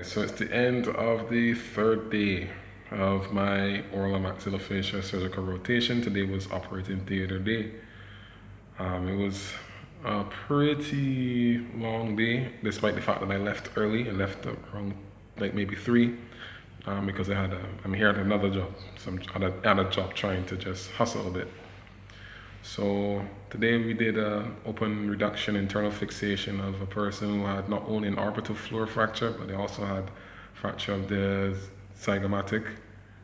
So it's the end of the third day of my oral and maxillofacial surgical rotation. Today was operating theater day. It was a pretty long day, despite the fact that I left early. I left around like maybe 3, because I'm here at another job. So I'm at a job trying to just hustle a bit. So today we did an open reduction internal fixation of a person who had not only an orbital floor fracture, but they also had fracture of the zygomatic,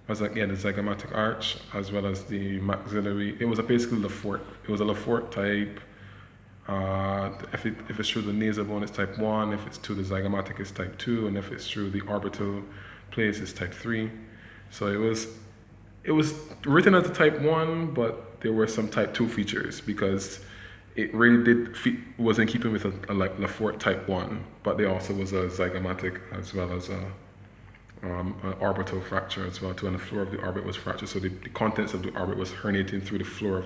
the zygomatic arch, as well as the maxillary. It was basically Lefort. It was a Lefort type. If it's through the nasal bone, it's type 1. If it's through the zygomatic, it's type 2. And if it's through the orbital place, it's type 3. So it was written as a type 1, but there were some type 2 features because it really was in keeping with a like Lefort type 1, but there also was a zygomatic as well as an orbital fracture as well too, and the floor of the orbit was fractured. So the contents of the orbit was herniating through the floor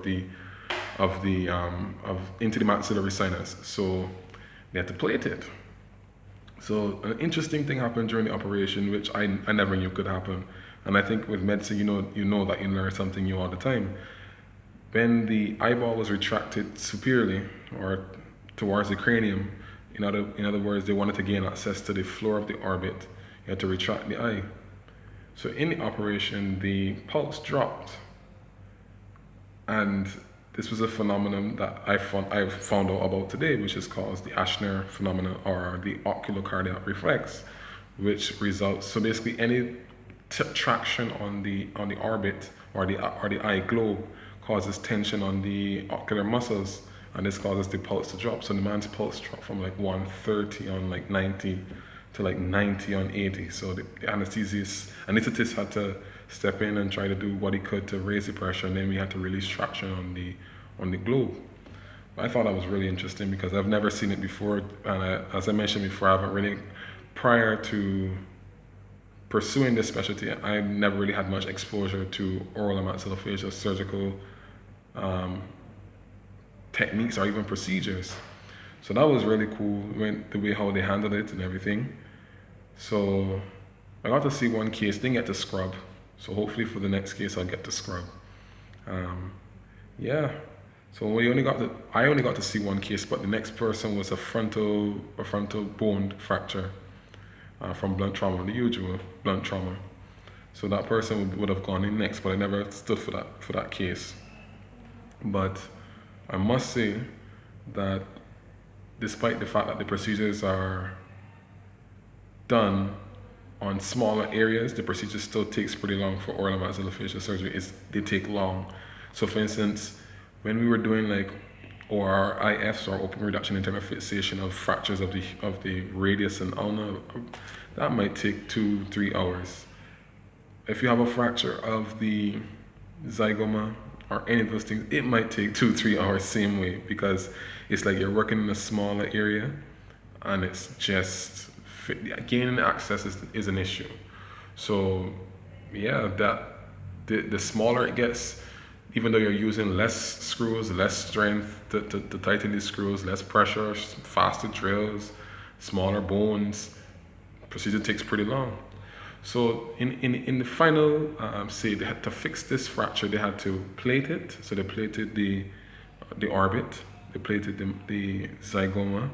into the maxillary sinus. So they had to plate it. So an interesting thing happened during the operation, which I never knew could happen. And I think with medicine, you know that you learn something new all the time. When the eyeball was retracted superiorly or towards the cranium, in other words, they wanted to gain access to the floor of the orbit, you had to retract the eye. So in the operation, the pulse dropped. And this was a phenomenon that I found out about today, which is called the Ashner phenomenon or the oculocardiac reflex, which results, so basically any traction on the orbit or the eye globe causes tension on the ocular muscles, and this causes the pulse to drop. So the man's pulse dropped from like 130 on like 90 to like 90 on 80. So the anesthetist had to step in and try to do what he could to raise the pressure, and then we had to release traction on the globe. I thought that was really interesting because I've never seen it before, and as I mentioned before, I haven't really, prior to pursuing this specialty, I never really had much exposure to oral and maxillofacial surgical techniques or even procedures. So that was really cool, the way how they handled it and everything. So I got to see one case, didn't get to scrub. So hopefully for the next case I'll get to scrub. Yeah. So I only got to see one case, but the next person was a frontal bone fracture from blunt trauma, the usual blunt trauma. So that person would have gone in next, but I never stood for that case. But I must say that despite the fact that the procedures are done on smaller areas, the procedure still takes pretty long for oral and maxillofacial surgery. They take long. So for instance, when we were doing like ORIFs or open reduction internal fixation of fractures of the radius and ulna, that might take 2-3 hours. If you have a fracture of the zygoma or any of those things, it might take 2-3 hours same way, because it's like you're working in a smaller area and it's just gaining access is an issue. So yeah, the smaller it gets, even though you're using less screws, less strength to tighten these screws, less pressure, faster drills, smaller bones, procedure takes pretty long. So in the final say, they had to fix this fracture, they had to plate it. So they plated the orbit, they plated the zygoma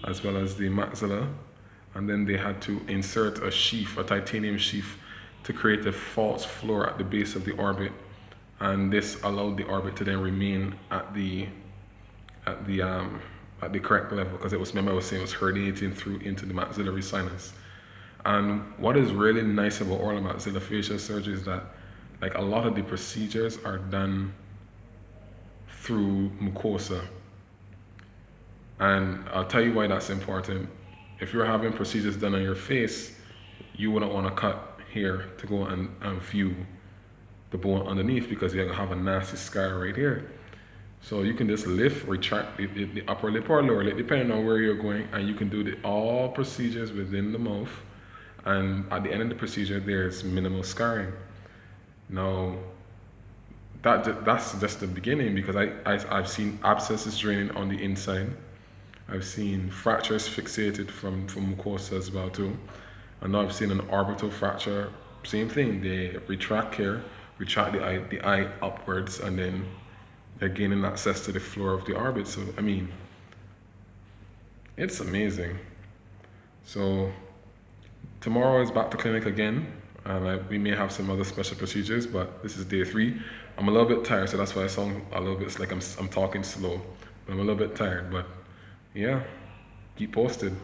as well as the maxilla, and then they had to insert a titanium sheath to create a false floor at the base of the orbit, and this allowed the orbit to then remain at the correct level, because remember I was saying it was herniating through into the maxillary sinus. And what is really nice about oral and maxillofacial surgery is that like a lot of the procedures are done through mucosa. And I'll tell you why that's important. If you're having procedures done on your face, you wouldn't want to cut here to go and view the bone underneath, because you're going to have a nasty scar right here. So you can just retract the upper lip or lower lip, depending on where you're going, and you can do all procedures within the mouth. And at the end of the procedure, there's minimal scarring. Now, that's just the beginning, because I've seen abscesses draining on the inside. I've seen fractures fixated from mucosa as well too. And now I've seen an orbital fracture, same thing. They retract here, retract the eye upwards, and then they're gaining access to the floor of the orbit. So, I mean, it's amazing. So, tomorrow is back to clinic again, and we may have some other special procedures, but this is day 3. I'm a little bit tired, so that's why I sound a little bit like I'm talking slow. But I'm a little bit tired, but yeah, keep posted.